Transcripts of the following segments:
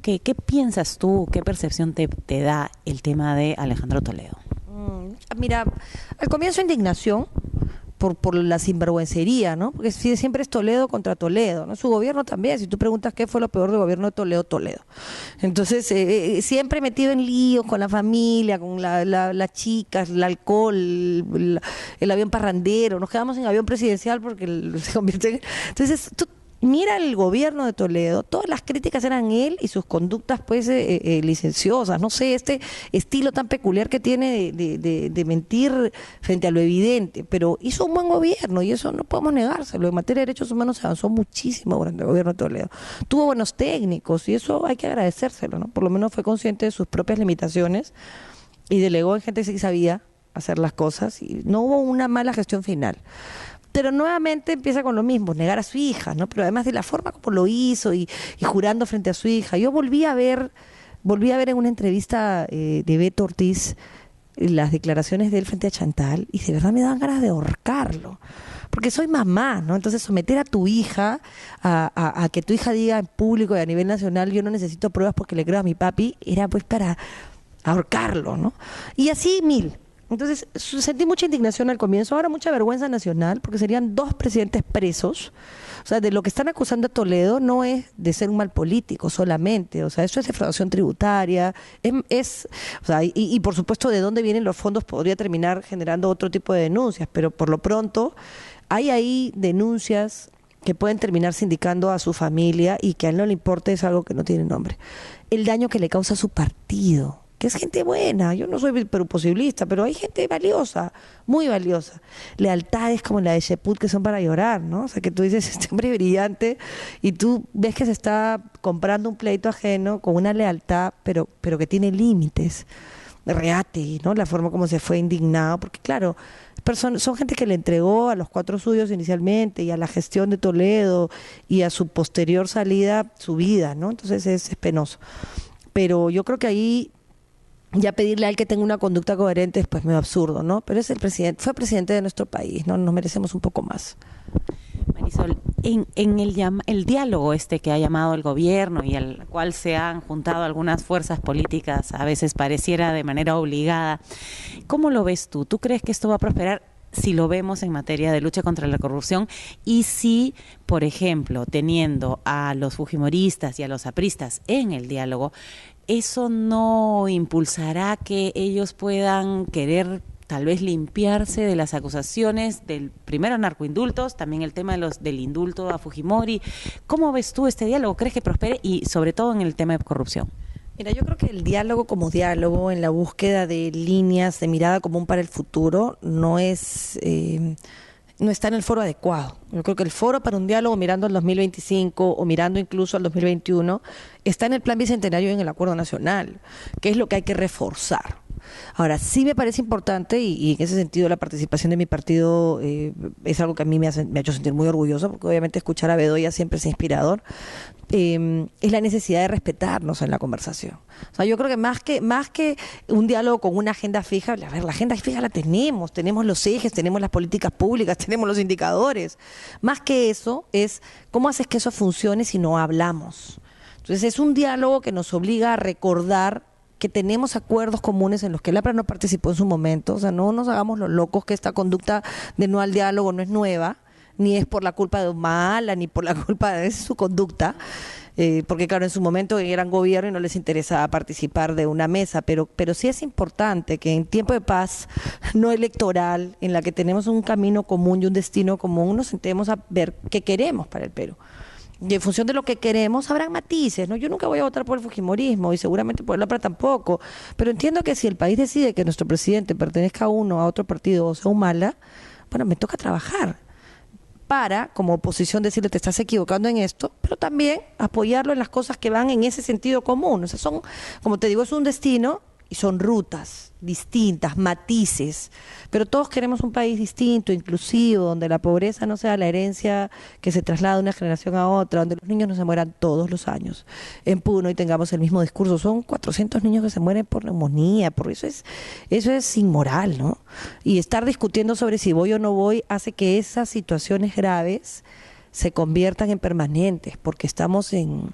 ¿Qué es qué piensas tú, qué percepción te da el tema de Alejandro Toledo? Mira, al comienzo indignación por la sinvergüencería, ¿no? Porque siempre es Toledo contra Toledo, ¿no? Su gobierno también, si tú preguntas qué fue lo peor del gobierno de Toledo, Toledo. Entonces, siempre metido en líos con la familia, con las chicas, el alcohol, el avión parrandero, nos quedamos en avión presidencial porque se convierte en... Entonces, tú mira el gobierno de Toledo, todas las críticas eran él y sus conductas pues licenciosas, no sé, este estilo tan peculiar que tiene de mentir frente a lo evidente, pero hizo un buen gobierno y eso no podemos negárselo. En materia de derechos humanos se avanzó muchísimo durante el gobierno de Toledo. Tuvo buenos técnicos y eso hay que agradecérselo, ¿no? Por lo menos fue consciente de sus propias limitaciones y delegó en gente que sí sabía hacer las cosas y no hubo una mala gestión final. Pero nuevamente empieza con lo mismo, negar a su hija, ¿no? Pero además de la forma como lo hizo y jurando frente a su hija. Yo volví a ver en una entrevista de Beto Ortiz las declaraciones de él frente a Chantal y de verdad me daban ganas de ahorcarlo. Porque soy mamá, ¿no? Entonces someter a tu hija a que tu hija diga en público y a nivel nacional yo no necesito pruebas porque le creo a mi papi, era pues para ahorcarlo, ¿no? Y así mil. Entonces sentí mucha indignación al comienzo, ahora mucha vergüenza nacional, porque serían 2 presidentes presos. O sea, de lo que están acusando a Toledo no es de ser un mal político solamente, o sea, eso es defraudación tributaria, o sea, y por supuesto de dónde vienen los fondos podría terminar generando otro tipo de denuncias, pero por lo pronto hay ahí denuncias que pueden terminar sindicando a su familia y que a él no le importe es algo que no tiene nombre. El daño que le causa a su partido, que es gente buena, yo no soy posibilista, pero hay gente valiosa, muy valiosa. Lealtades como la de Sheput que son para llorar, ¿no? O sea, que tú dices, este hombre brillante, y tú ves que se está comprando un pleito ajeno con una lealtad, pero que tiene límites. Reate, ¿no? La forma como se fue indignado, porque claro, son gente que le entregó a los 4 suyos inicialmente y a la gestión de Toledo y a su posterior salida su vida, ¿no? Entonces es penoso. Pero yo creo que ahí ya pedirle a él que tenga una conducta coherente es pues medio absurdo, ¿no? Pero es el presidente, fue presidente de nuestro país, ¿no? Nos merecemos un poco más. Marisol, en el diálogo que ha llamado el gobierno y al cual se han juntado algunas fuerzas políticas, a veces pareciera de manera obligada, ¿cómo lo ves tú? ¿Tú crees que esto va a prosperar si lo vemos en materia de lucha contra la corrupción? Y si, por ejemplo, teniendo a los fujimoristas y a los apristas en el diálogo, ¿eso no impulsará que ellos puedan querer tal vez limpiarse de las acusaciones del primero narcoindultos, también el tema del indulto a Fujimori? ¿Cómo ves tú este diálogo? ¿Crees que prospere? Y sobre todo en el tema de corrupción. Mira, yo creo que el diálogo como diálogo, en la búsqueda de líneas de mirada común para el futuro, no está en el foro adecuado. Yo creo que el foro para un diálogo mirando al 2025 o mirando incluso al 2021 está en el Plan Bicentenario y en el Acuerdo Nacional, que es lo que hay que reforzar. Ahora, sí me parece importante y en ese sentido la participación de mi partido es algo que a mí me ha hecho sentir muy orgulloso, porque obviamente escuchar a Bedoya siempre es inspirador, es la necesidad de respetarnos en la conversación. O sea, yo creo que más que un diálogo con una agenda fija, a ver, la agenda fija la tenemos los ejes, tenemos las políticas públicas, tenemos los indicadores. Más que eso es cómo haces que eso funcione si no hablamos. Entonces es un diálogo que nos obliga a recordar que tenemos acuerdos comunes en los que el APRA no participó en su momento. O sea, no nos hagamos los locos que esta conducta de no al diálogo no es nueva, ni es por la culpa de Humala, ni por la culpa de su conducta, porque claro, en su momento eran gobierno y no les interesaba participar de una mesa, pero sí es importante que en tiempo de paz no electoral, en la que tenemos un camino común y un destino común, nos sentemos a ver qué queremos para el Perú. Y en función de lo que queremos, habrán matices, ¿no? Yo nunca voy a votar por el fujimorismo y seguramente por el APRA tampoco, pero entiendo que si el país decide que nuestro presidente pertenezca a otro partido o sea Humala, bueno, me toca trabajar para, como oposición, decirle te estás equivocando en esto, pero también apoyarlo en las cosas que van en ese sentido común. O sea, son, como te digo, es un destino y son rutas distintas, matices, pero todos queremos un país distinto, inclusivo, donde la pobreza no sea la herencia que se traslada de una generación a otra, donde los niños no se mueran todos los años en Puno y tengamos el mismo discurso. Son 400 niños que se mueren por neumonía, por eso es inmoral, ¿no? Y estar discutiendo sobre si voy o no voy hace que esas situaciones graves se conviertan en permanentes, porque estamos en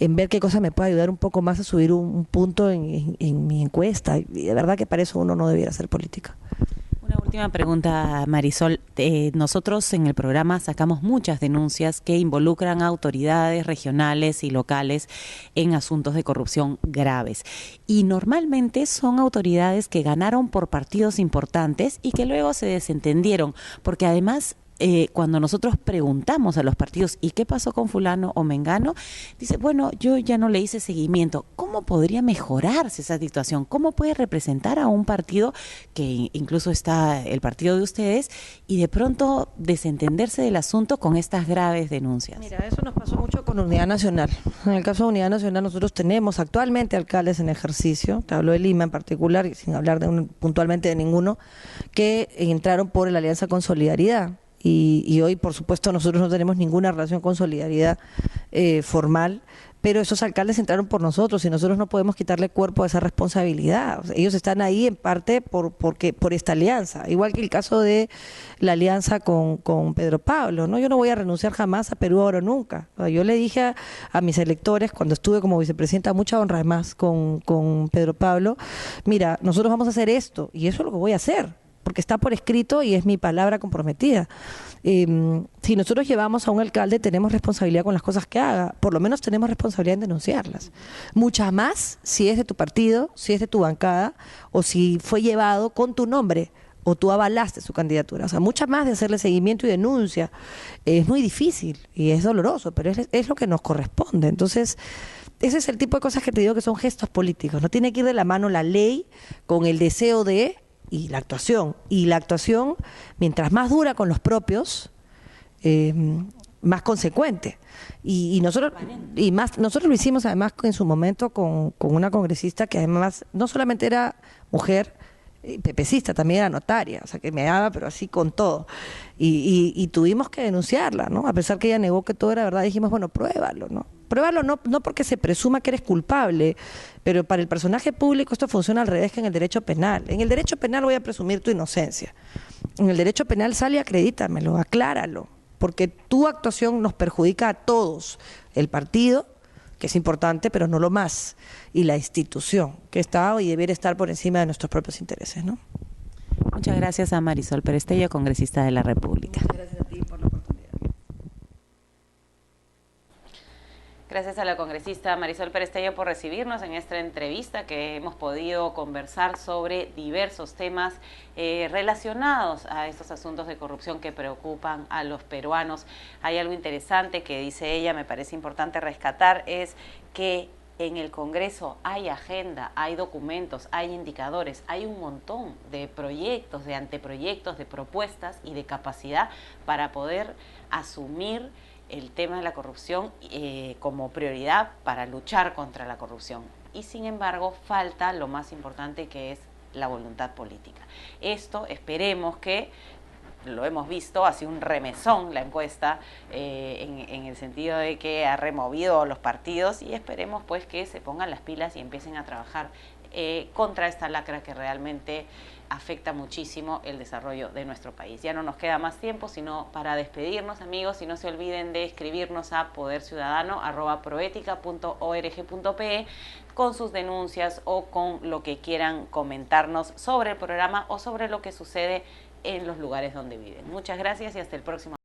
en ver qué cosa me puede ayudar un poco más a subir un punto en mi encuesta. Y de verdad que para eso uno no debiera hacer política. Una última pregunta, Marisol. Nosotros en el programa sacamos muchas denuncias que involucran a autoridades regionales y locales en asuntos de corrupción graves. Y normalmente son autoridades que ganaron por partidos importantes y que luego se desentendieron, porque además cuando nosotros preguntamos a los partidos ¿y qué pasó con fulano o mengano? Dice, bueno, yo ya no le hice seguimiento. ¿Cómo podría mejorarse esa situación? ¿Cómo puede representar a un partido que incluso está el partido de ustedes y de pronto desentenderse del asunto con estas graves denuncias? Mira, eso nos pasó mucho con Unidad Nacional. En el caso de Unidad Nacional nosotros tenemos actualmente alcaldes en ejercicio, te hablo de Lima en particular y sin hablar puntualmente de ninguno, que entraron por la alianza con Solidaridad. Y hoy, por supuesto, nosotros no tenemos ninguna relación con Solidaridad formal, pero esos alcaldes entraron por nosotros y nosotros no podemos quitarle cuerpo a esa responsabilidad. O sea, ellos están ahí en parte por esta alianza, igual que el caso de la alianza con Pedro Pablo, ¿no? Yo no voy a renunciar jamás a Perú ahora o nunca. O sea, yo le dije a mis electores, cuando estuve como vicepresidenta, mucha honra además con Pedro Pablo, mira, nosotros vamos a hacer esto y eso es lo que voy a hacer, porque está por escrito y es mi palabra comprometida. Si nosotros llevamos a un alcalde, tenemos responsabilidad con las cosas que haga, por lo menos tenemos responsabilidad en denunciarlas. Muchas más si es de tu partido, si es de tu bancada, o si fue llevado con tu nombre, o tú avalaste su candidatura. O sea, muchas más de hacerle seguimiento y denuncia. Es muy difícil y es doloroso, pero es lo que nos corresponde. Entonces, ese es el tipo de cosas que te digo que son gestos políticos. No tiene que ir de la mano la ley con el deseo de y la actuación. Y la actuación, mientras más dura con los propios, más consecuente. Y nosotros lo hicimos además en su momento con una congresista que además no solamente era mujer, pepecista, también era notaria, o sea que me daba, pero así con todo. Y tuvimos que denunciarla, ¿no? A pesar que ella negó que todo era verdad, dijimos, bueno, pruébalo, ¿no? Pruébalo no porque se presuma que eres culpable, pero para el personaje público esto funciona al revés que en el derecho penal. En el derecho penal voy a presumir tu inocencia. En el derecho penal sale y acredítamelo, acláralo, porque tu actuación nos perjudica a todos, el partido, que es importante, pero no lo más, y la institución, que está y debería estar por encima de nuestros propios intereses, ¿no? Muchas gracias a Marisol Perestello, congresista de la República. Muchas gracias a ti por la oportunidad. Gracias a la congresista Marisol Perestello por recibirnos en esta entrevista que hemos podido conversar sobre diversos temas relacionados a estos asuntos de corrupción que preocupan a los peruanos. Hay algo interesante que dice ella, me parece importante rescatar, es que en el Congreso hay agenda, hay documentos, hay indicadores, hay un montón de proyectos, de anteproyectos, de propuestas y de capacidad para poder asumir el tema de la corrupción como prioridad para luchar contra la corrupción. Y sin embargo, falta lo más importante, que es la voluntad política. Esto esperemos que, lo hemos visto, ha sido un remesón la encuesta en el sentido de que ha removido los partidos, y esperemos pues que se pongan las pilas y empiecen a trabajar contra esta lacra que realmente afecta muchísimo el desarrollo de nuestro país. Ya no nos queda más tiempo sino para despedirnos, amigos, y no se olviden de escribirnos a poderciudadano@proetica.org.pe con sus denuncias o con lo que quieran comentarnos sobre el programa o sobre lo que sucede en los lugares donde viven. Muchas gracias y hasta el próximo.